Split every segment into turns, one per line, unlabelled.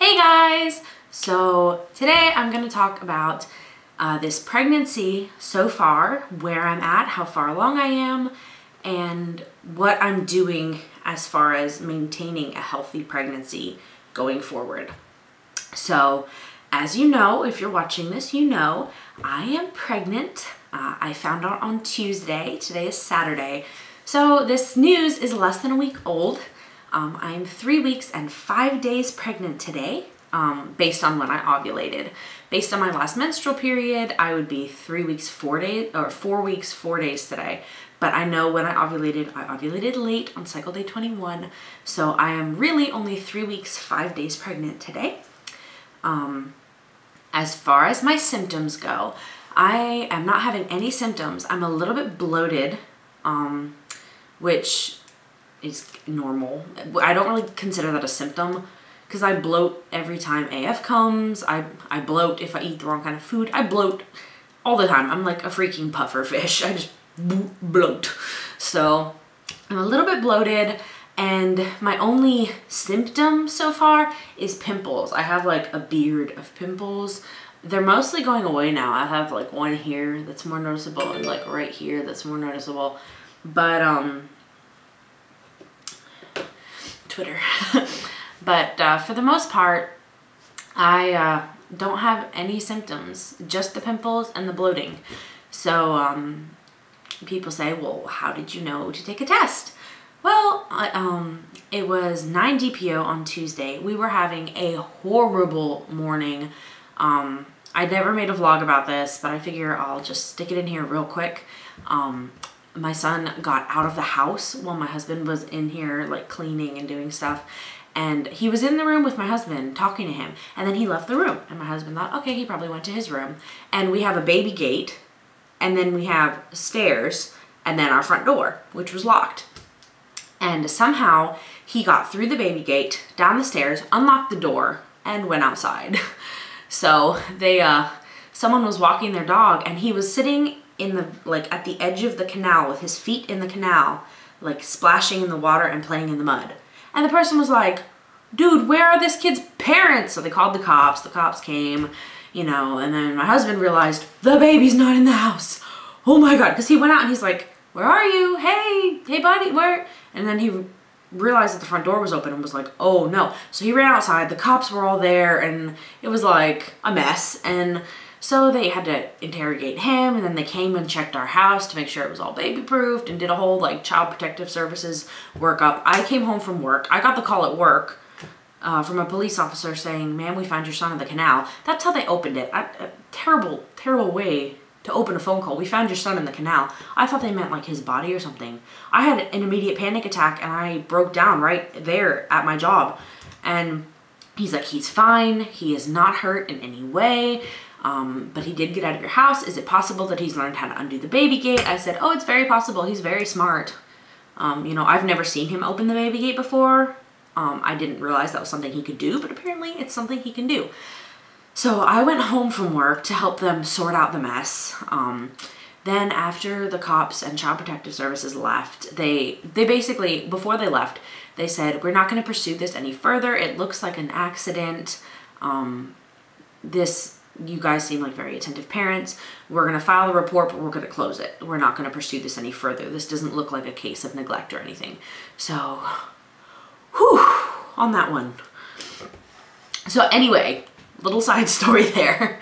Hey guys! So today I'm going to talk about this pregnancy so far, where I'm at, how far along I am, and what I'm doing as far as maintaining a healthy pregnancy going forward. So as you know, if you're watching this, you know I am pregnant. I found out on Tuesday. Today is Saturday. So this news is less than a week old. I'm 3 weeks and 5 days pregnant today, based on when I ovulated. Based on my last menstrual period, I would be 3 weeks, 4 days, or 4 weeks, 4 days today. But I know when I ovulated late on cycle day 21. So I am really only 3 weeks, 5 days pregnant today. As far as my symptoms go, I am not having any symptoms. I'm a little bit bloated, which is normal. I don't really consider that a symptom because I bloat every time AF comes. I bloat if I eat the wrong kind of food. I bloat all the time. I'm like a freaking puffer fish. I just bloat. So I'm a little bit bloated, and my only symptom so far is pimples. I have like a beard of pimples. They're mostly going away now. I have like one here that's more noticeable and like right here that's more noticeable. But Twitter. But for the most part, I don't have any symptoms, just the pimples and the bloating. So people say, well, how did you know to take a test? Well, it was 9 DPO on Tuesday. We were having a horrible morning. I never made a vlog about this, but I figure I'll just stick it in here real quick. My son got out of the house while my husband was in here like cleaning and doing stuff. And he was in the room with my husband talking to him. And then he left the room. And my husband thought, okay, he probably went to his room. And we have a baby gate. And then we have stairs. And then our front door, which was locked. And somehow he got through the baby gate, down the stairs, unlocked the door, and went outside. So someone was walking their dog, and he was sitting in the, like at the edge of the canal with his feet in the canal, like splashing in the water and playing in the mud. And the person was like, dude, where are this kid's parents? So they called the cops came, you know, and then my husband realized the baby's not in the house. Oh my God. Cause he went out and he's like, where are you? Hey buddy, where? And then he realized that the front door was open and was like, oh no. So he ran outside, the cops were all there, and it was like a mess. And so they had to interrogate him, and then they came and checked our house to make sure it was all baby proofed and did a whole like child protective services workup. I came home from work. I got the call at work from a police officer saying, ma'am, we found your son in the canal. That's how they opened it. A terrible, terrible way to open a phone call. We found your son in the canal. I thought they meant like his body or something. I had an immediate panic attack and I broke down right there at my job. And he's like, he's fine. He is not hurt in any way. But he did get out of your house. Is it possible that he's learned how to undo the baby gate? I said, oh, it's very possible. He's very smart. You know, I've never seen him open the baby gate before. I didn't realize that was something he could do, but apparently it's something he can do. So I went home from work to help them sort out the mess. Then after the cops and Child Protective Services left, they basically, before they left, they said, we're not going to pursue this any further. It looks like an accident. You guys seem like very attentive parents. We're going to file a report, but we're going to close it. We're not going to pursue this any further. This doesn't look like a case of neglect or anything. So, whew, on that one. So anyway, little side story there.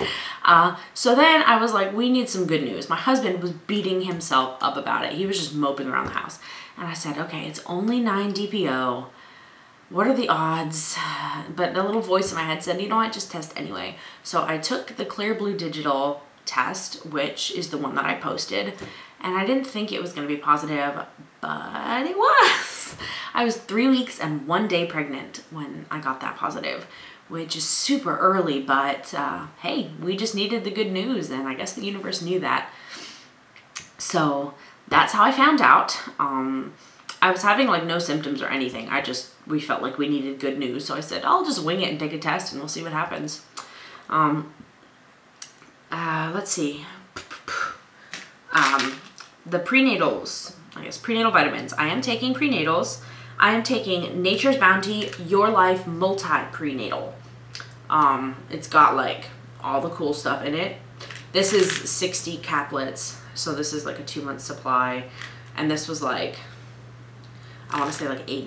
So then I was like, we need some good news. My husband was beating himself up about it. He was just moping around the house. And I said, okay, it's only 9 DPO. What are the odds? But the little voice in my head said, you know what, just test anyway. So I took the Clear Blue Digital test, which is the one that I posted. And I didn't think it was going to be positive, but it was. I was 3 weeks and 1 day pregnant when I got that positive, which is super early, but hey, we just needed the good news, and I guess the universe knew that. So that's how I found out. I was having like no symptoms or anything. We felt like we needed good news. So I said, I'll just wing it and take a test and we'll see what happens. Let's see. The prenatals, I guess prenatal vitamins. I am taking prenatals. I am taking Nature's Bounty Your Life Multi Prenatal. It's got like all the cool stuff in it. This is 60 caplets, so this is like a 2-month supply, and this was like, I want to say like $8,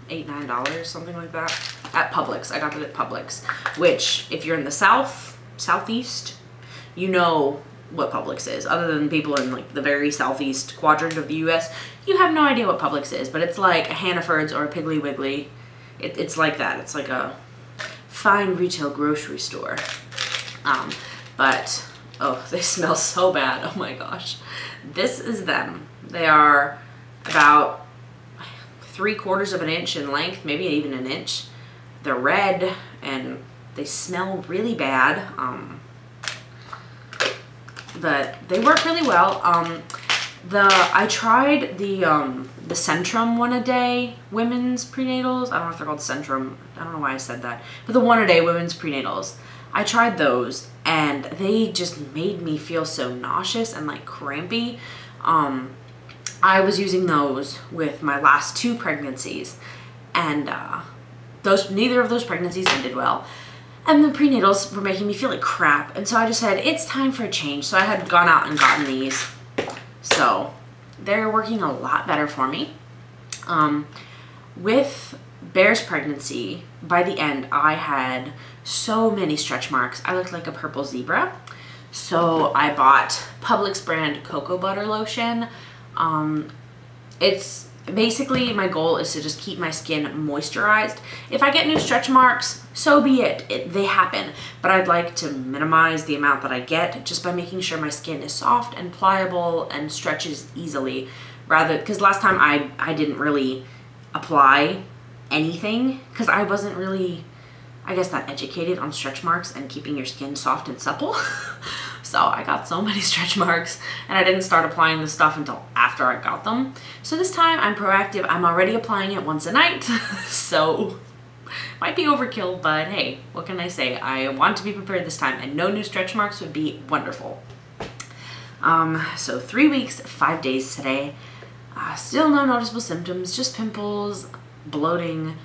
$9, something like that, at Publix. I got it at Publix, which if you're in the southeast, you know what Publix is. Other than people in like the very southeast quadrant of the US, you have no idea what Publix is, but it's like a Hannaford's or a Piggly Wiggly. It's like that. It's like a fine retail grocery store. But, oh, they smell so bad. Oh my gosh. This is them. They are about 3/4 of an inch in length, maybe even an inch. They're red and they smell really bad. But they work really well. I tried the Centrum 1-a-day women's prenatals. I don't know if they're called Centrum. I don't know why I said that. But the 1-a-day women's prenatals. I tried those and they just made me feel so nauseous and like crampy. I was using those with my last 2 pregnancies, and neither of those pregnancies ended well. And the prenatals were making me feel like crap. And so I just said, it's time for a change. So I had gone out and gotten these. So they're working a lot better for me. With Bear's pregnancy, by the end, I had so many stretch marks. I looked like a purple zebra. So I bought Publix brand cocoa butter lotion. It's basically, my goal is to just keep my skin moisturized. If I get new stretch marks, so be it. They happen. But I'd like to minimize the amount that I get just by making sure my skin is soft and pliable and stretches easily. Because last time I didn't really apply anything because I wasn't really, I guess, that educated on stretch marks and keeping your skin soft and supple. So I got so many stretch marks and I didn't start applying this stuff until after I got them. So this time I'm proactive. I'm already applying it once a night. So might be overkill, but hey, what can I say? I want to be prepared this time, and no new stretch marks would be wonderful. So 3 weeks, 5 days today. Still no noticeable symptoms, just pimples, bloating.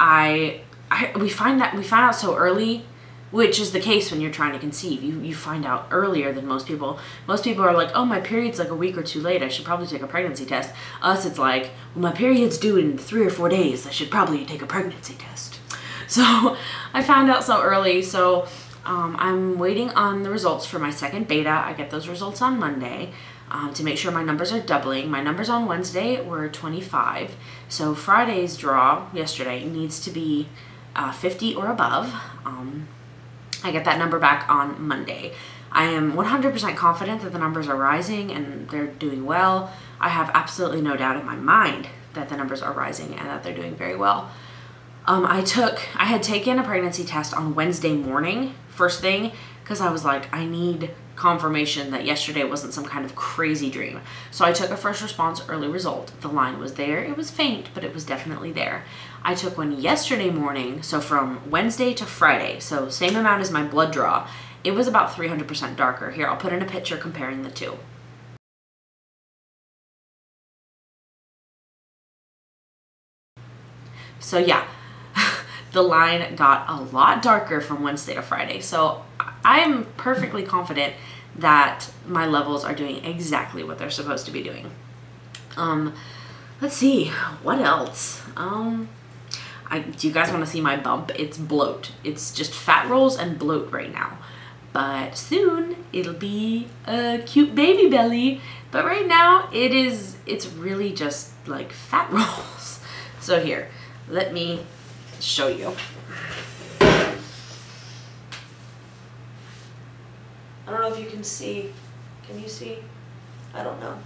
We find out so early, which is the case when you're trying to conceive. You find out earlier than most people. Most people are like, oh, my period's like a week or 2 late, I should probably take a pregnancy test. Us, it's like, well, my period's due in 3 or 4 days, I should probably take a pregnancy test. So I found out so early. So I'm waiting on the results for my second beta. I get those results on Monday to make sure my numbers are doubling. My numbers on Wednesday were 25. So Friday's draw yesterday needs to be 50 or above. I get that number back on Monday. I am 100% confident that the numbers are rising and they're doing well. I have absolutely no doubt in my mind that the numbers are rising and that they're doing very well. I had taken a pregnancy test on Wednesday morning, first thing, because I was like, I need confirmation that yesterday wasn't some kind of crazy dream. So I took a first response early result. The line was there. It was faint, but it was definitely there. I took one yesterday morning, so from Wednesday to Friday, so same amount as my blood draw. It was about 300% darker. Here, I'll put in a picture comparing the two. So yeah, the line got a lot darker from Wednesday to Friday. So I'm perfectly confident that my levels are doing exactly what they're supposed to be doing. Let's see, what else? Do you guys want to see my bump? It's bloat. It's just fat rolls and bloat right now. But soon it'll be a cute baby belly. But right now it's really just like fat rolls. So here, let me show you. I don't know if you can see. Can you see? I don't know.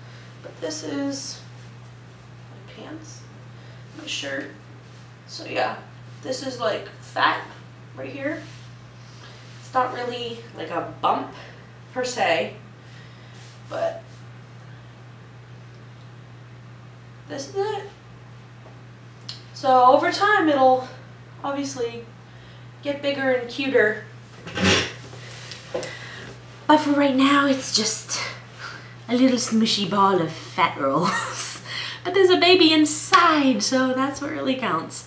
But this is my pants, my shirt. So yeah, this is like fat right here. It's not really like a bump per se, but this is it. So over time it'll obviously get bigger and cuter. But for right now, it's just a little smushy ball of fat rolls. But there's a baby inside, so that's what really counts.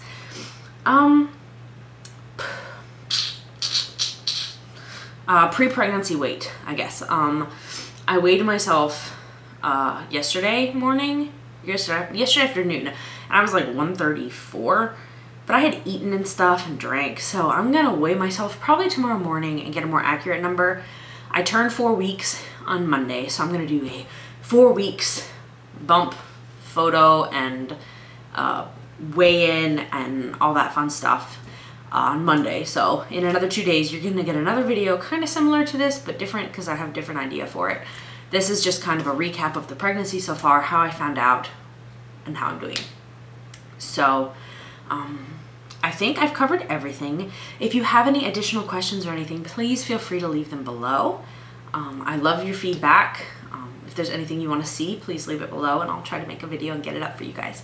Pre-pregnancy weight, I guess. I weighed myself yesterday afternoon, and I was like 134, but I had eaten and stuff and drank, so I'm gonna weigh myself probably tomorrow morning and get a more accurate number. I turned 4 weeks on Monday, so I'm gonna do a 4 weeks bump photo and weigh in and all that fun stuff on Monday. So in another 2 days, you're gonna get another video kind of similar to this, but different because I have a different idea for it. This is just kind of a recap of the pregnancy so far, how I found out, and how I'm doing. So I think I've covered everything. If you have any additional questions or anything, please feel free to leave them below. I love your feedback. If there's anything you want to see, please leave it below and I'll try to make a video and get it up for you guys.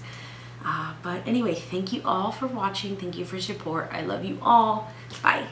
But anyway, thank you all for watching. Thank you for your support. I love you all. Bye.